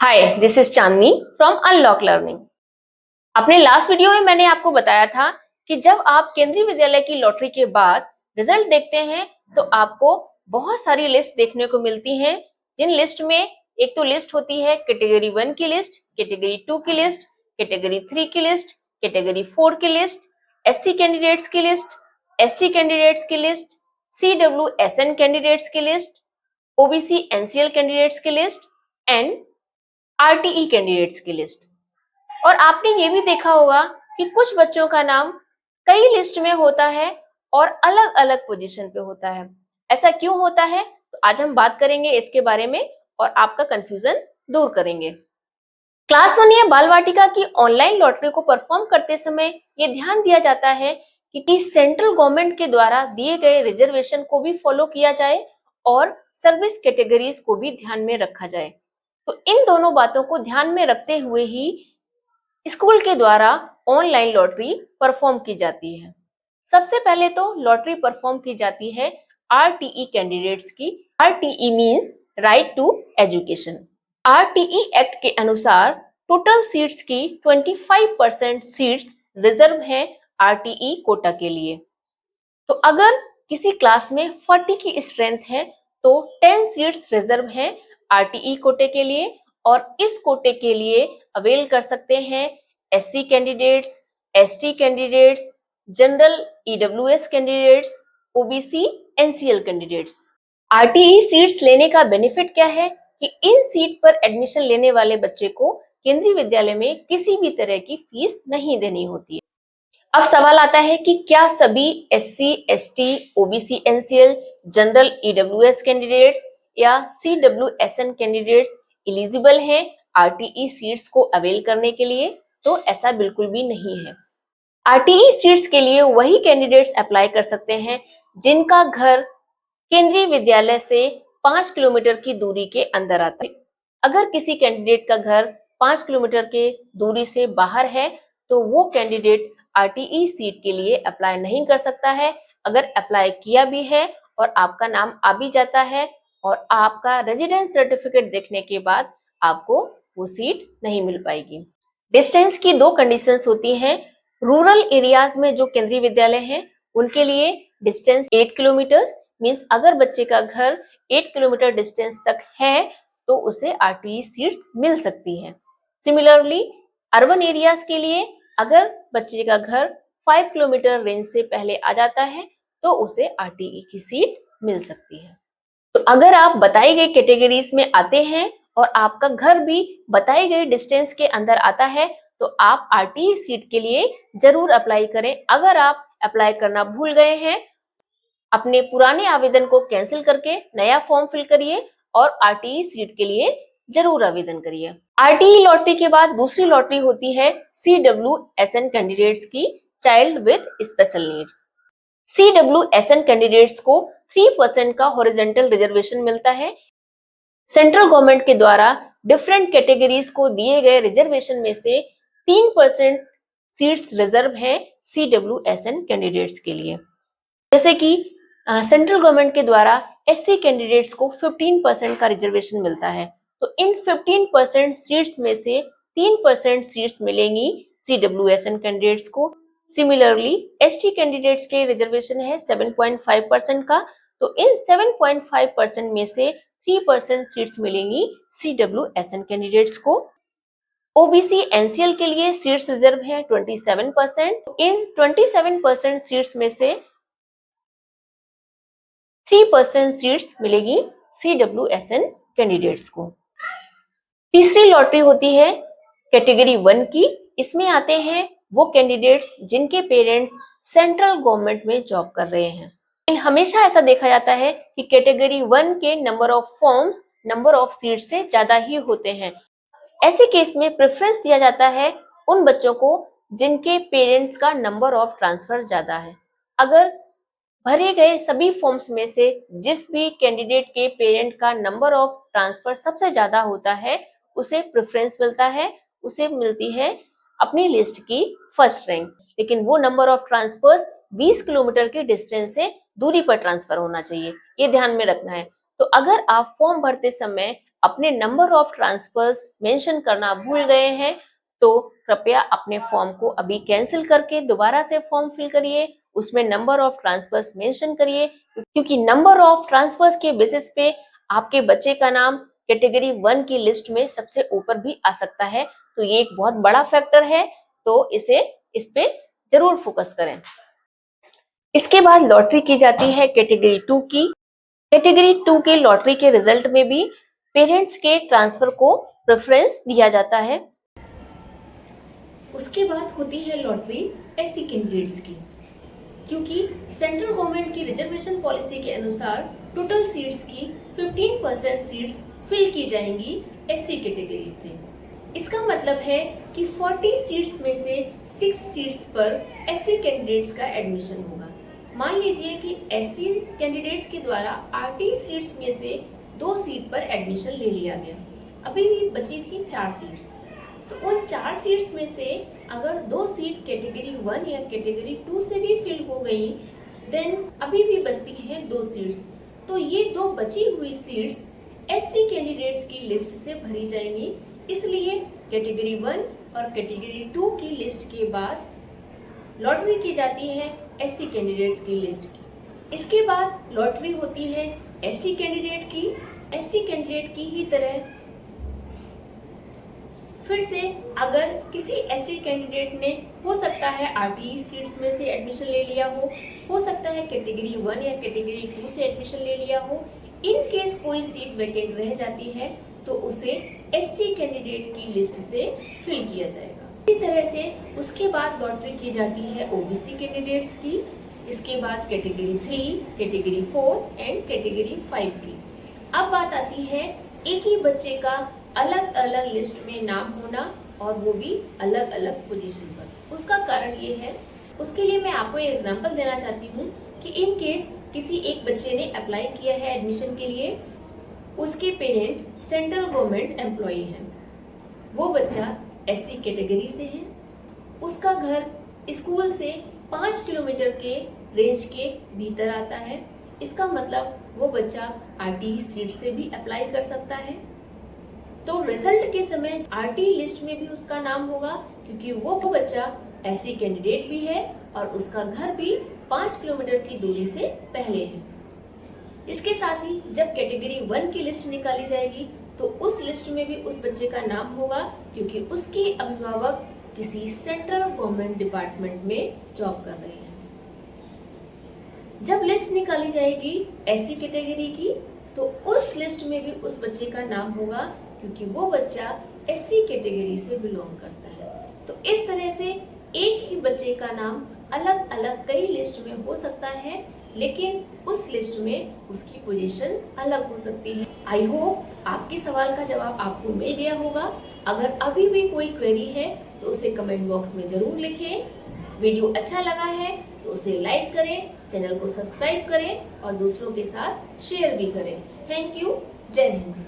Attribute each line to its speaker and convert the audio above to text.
Speaker 1: Hi, this is Chandni from unlock learning. अपने last video में मैंने आपको बताया था कि जब आप केंद्रीय विद्यालय की लॉटरी के बाद रिजल्ट देखते हैं तो आपको बहुत सारी लिस्ट देखने को मिलती हैं। जिन लिस्ट में एक तो लिस्ट होती है कैटेगरी 1 की लिस्ट, कैटेगरी 2 की लिस्ट, कैटेगरी 3 की लिस्ट, कैटेगरी 4 की लिस्ट, एससी कैंडिडेट्स की लिस्ट, एसटी कैंडिडेट्स की लिस्ट, सीडब्ल्यूएसएन कैंडिडेट्स की लिस्ट, ओबीसी एनसीएल कैंडिडेट्स की लिस्ट एंड आरटीई कैंडिडेट्स की लिस्ट। और आपने ये भी देखा होगा कि कुछ बच्चों का नाम कई लिस्ट में होता है और अलग अलग पोजीशन पे होता है। ऐसा क्यों होता है, तो आज हम बात करेंगे इसके बारे में और आपका कंफ्यूजन दूर करेंगे। क्लास 1 या बाल वाटिका की ऑनलाइन लॉटरी को परफॉर्म करते समय ये ध्यान दिया जाता है कि सेंट्रल गवर्नमेंट के द्वारा दिए गए रिजर्वेशन को भी फॉलो किया जाए और सर्विस कैटेगरीज को भी ध्यान में रखा जाए। तो इन दोनों बातों को ध्यान में रखते हुए ही स्कूल के द्वारा ऑनलाइन लॉटरी परफॉर्म की जाती है। सबसे पहले तो लॉटरी परफॉर्म की जाती है आरटीई कैंडिडेट्स की। RTE means right to education. RTE act के अनुसार टोटल सीट्स की 25% सीट्स रिजर्व हैं आरटीई कोटा के लिए। तो अगर किसी क्लास में 40 की स्ट्रेंथ है तो 10 सीट्स रिजर्व हैं आरटीई कोटे के लिए और इस कोटे के लिए अवेल कर सकते हैं SC candidates, ST candidates, general EWS candidates, OBC NCL candidates. RTE seats लेने का बेनिफिट क्या है कि इन सीट पर एडमिशन लेने वाले बच्चे को केंद्रीय विद्यालय में किसी भी तरह की फीस नहीं देनी होती है। अब सवाल आता है कि क्या सभी SC, ST, OBC NCL, general EWS candidates या सीडब्ल्यूएसएन कैंडिडेट्स एलिजिबल हैं आरटीई सीट्स को अवेल करने के लिए? तो ऐसा बिल्कुल भी नहीं है। आरटीई सीट्स के लिए वही कैंडिडेट्स अप्लाई कर सकते हैं जिनका घर केंद्रीय विद्यालय से 5 किलोमीटर की दूरी के अंदर आता है। अगर किसी कैंडिडेट का घर 5 किलोमीटर के दूरी से बाहर है तो वो कैंडिडेट आरटीई सीट के लिए अप्लाई नहीं कर सकता है। अगर अप्लाई किया भी है और आपका नाम आ भी जाता है और आपका रेजिडेंस सर्टिफिकेट देखने के बाद आपको वो सीट नहीं मिल पाएगी। डिस्टेंस की दो कंडीशंस होती हैं। रूरल एरियाज में जो केंद्रीय विद्यालय हैं उनके लिए डिस्टेंस 8 किलोमीटर्स मींस अगर बच्चे का घर 8 किलोमीटर डिस्टेंस तक है तो उसे आरटीई सीट्स मिल सकती है। सिमिलरली अर्बन एरियाज के लिए अगर बच्चे का घर 5 किलोमीटर रेंज से पहले आ जाता है तो उसे आरटीई की सीट मिल सकती है। तो अगर आप बताई गई कैटेगरीज में आते हैं और आपका घर भी बताई गई डिस्टेंस के अंदर आता है तो आप आरटीई सीट के लिए जरूर अप्लाई करें। अगर आप अप्लाई करना भूल गए हैं, अपने पुराने आवेदन को कैंसिल करके नया फॉर्म फिल करिए और आरटीई सीट के लिए जरूर आवेदन करिए। आरटीई लॉटरी के बाद दूसरी लॉटरी होती है सीडब्ल्यूएसएन कैंडिडेट्स की, child with special needs. CWSN candidates को 3% का हॉरिजॉन्टल रिजर्वेशन मिलता है। सेंट्रल गवर्नमेंट के द्वारा डिफरेंट कैटेगरीज को दिए गए रिजर्वेशन में से 3% सीट्स रिजर्व हैं सीडब्ल्यूएसएन कैंडिडेट्स के लिए। जैसे कि सेंट्रल गवर्नमेंट के द्वारा एससी कैंडिडेट्स को 15% का रिजर्वेशन मिलता है तो इन 15% सीट्स में से 3% सीट्स मिलेंगी सीडब्ल्यूएसएन कैंडिडेट्स को। सिमिलरली एसटी कैंडिडेट्स के रिजर्वेशन है 7.5% का तो इन 7.5% में से 3% सीट्स मिलेंगी सीडब्ल्यूएसएन कैंडिडेट्स को। ओबीसी एनसीएल के लिए सीट्स रिजर्व है 27%। इन 27% सीट्स में से 3% सीट्स मिलेगी सीडब्ल्यूएसएन कैंडिडेट्स को। तीसरी लॉटरी होती है कैटेगरी 1 की। इसमें आते हैं वो कैंडिडेट्स जिनके पेरेंट्स सेंट्रल गवर्नमेंट में जॉब कर रहे हैं। हमेशा ऐसा देखा जाता है कि कैटेगरी 1 के number of forms number of seat से ज्यादा ही होते हैं। ऐसे केस में प्रेफरेंस दिया जाता है उन बच्चों को जिनके पेरेंट्स का नंबर ऑफ ट्रांसफर ज्यादा है। अगर भरे गए सभी फॉर्म्स में से जिस भी कैंडिडेट के पेरेंट का नंबर ऑफ ट्रांसफर सबसे ज्यादा होता है उसे प्रेफरेंस मिलता है, उसे मिलती है अपनी लिस्ट की फर्स्ट रैंक। लेकिन वो नंबर ऑफ ट्रांसफर्स 20 किलोमीटर के डिस्टेंस से दूरी पर ट्रांसफर होना चाहिए, ये ध्यान में रखना है। तो अगर आप फॉर्म भरते समय अपने नंबर ऑफ ट्रांसफर्स मेंशन करना भूल गए हैं तो कृपया अपने फॉर्म को अभी कैंसिल करके दोबारा से फॉर्म फिल करिए, उसमें नंबर ऑफ ट्रांसफर्स मेंशन करिए, क्योंकि नंबर ऑफ ट्रांसफर्स के बेसिस पे आपके बच्चे का नाम कैटेगरी 1 की लिस्ट में सबसे ऊपर भी आ सकता है। तो ये एक बहुत बड़ा फैक्टर है, तो इस पे जरूर फोकस करें। इसके बाद लॉटरी की जाती है कैटेगरी 2 की। कैटेगरी 2 के लॉटरी के रिजल्ट में भी पेरेंट्स के ट्रांसफर को प्रेफरेंस दिया जाता है।
Speaker 2: उसके बाद होती है लॉटरी एससी कैंडिडेट्स की, क्योंकि सेंट्रल गवर्नमेंट की रिजर्वेशन पॉलिसी के अनुसार टोटल सीट्स की 15% सीट्स फिल की जाएंगी एससी कैटेगरी से। इसका मतलब है कि 40 सीट्स में से 6 सीट्स पर एससी कैंडिडेट्स का एडमिशन होगा। मान लीजिए कि एससी कैंडिडेट्स के द्वारा 38 सीट्स में से 2 सीट पर एडमिशन ले लिया गया, अभी भी बची थी 4 सीट्स। तो उन 4 सीट्स में से अगर 2 सीट कैटेगरी 1 या कैटेगरी 2 से भी फिल हो गई, देन अभी भी बचती हैं 2 सीट्स। तो ये 2 बची हुई सीट्स एससी कैंडिडेट्स की लिस्ट से भरी जाएंगी। इसलिए कैटेगरी 1 और कैटेगरी 2 की लिस्ट के बाद लॉटरी की जाती है एससी कैंडिडेट्स की लिस्ट की। इसके बाद लॉटरी होती है एसटी कैंडिडेट की। एससी कैंडिडेट की ही तरह फिर से अगर किसी एसटी कैंडिडेट ने हो सकता है आरटीई सीट्स में से एडमिशन ले लिया हो सकता है कैटेगरी 1 या कैटेगरी 2 से एडमिशन ले लिया हो, इन केस कोई सीट वैकेंट रह जाती है तो उसे एसटी कैंडिडेट की लिस्ट से फिल किया जाएगा। इसी तरह से उसके बाद लॉटरी की जाती है ओबीसी कैंडिडेट्स की। इसके बाद कैटेगरी 3, कैटेगरी 4 एंड कैटेगरी 5 की। अब बात आती है एक ही बच्चे का अलग अलग लिस्ट में नाम होना और वो भी अलग अलग पोजीशन पर। उसका कारण ये है, उसके लिए मैं आपको एक एग्जांपल देना चाहती हूँ कि इन केस किसी एक बच्चे ने अप्लाई किया है एडमिशन के लिए, उसके पेरेंट सेंट्रल गवर्नमेंट एम्प्लॉई हैं, वो बच्चा एससी कैटेगरी से है, उसका घर स्कूल से 5 किलोमीटर के रेंज के भीतर आता है, इसका मतलब वो बच्चा आरटीई सीट से भी अप्लाई कर सकता है। तो रिजल्ट के समय आरटीई लिस्ट में भी उसका नाम होगा, क्योंकि वो बच्चा एससी कैंडिडेट भी है और उसका घर भी 5 किलोमीटर की दूरी से पहले है। इसके साथ ही जब कैटेगरी 1 की लिस्ट निकाली जाएगी तो उस लिस्ट में भी उस बच्चे का नाम होगा, क्योंकि उसके अभिभावक किसी सेंट्रल गवर्नमेंट डिपार्टमेंट में जॉब कर रहे हैं। जब लिस्ट निकाली जाएगी एससी कैटेगरी की तो उस लिस्ट में भी उस बच्चे का नाम होगा, क्योंकि वो बच्चा एससी कैटेगरी से बिलोंग करता है। तो इस तरह से एक ही बच्चे का नाम अलग अलग कई लिस्ट में हो सकता है, लेकिन उस लिस्ट में उसकी पोजीशन अलग हो सकती है। आई होप आपके सवाल का जवाब आपको मिल गया होगा। अगर अभी भी कोई क्वेरी है तो उसे कमेंट बॉक्स में जरूर लिखें। वीडियो अच्छा लगा है तो उसे लाइक करें, चैनल को सब्सक्राइब करें और दूसरों के साथ शेयर भी करें। Thank you. जय हिंद।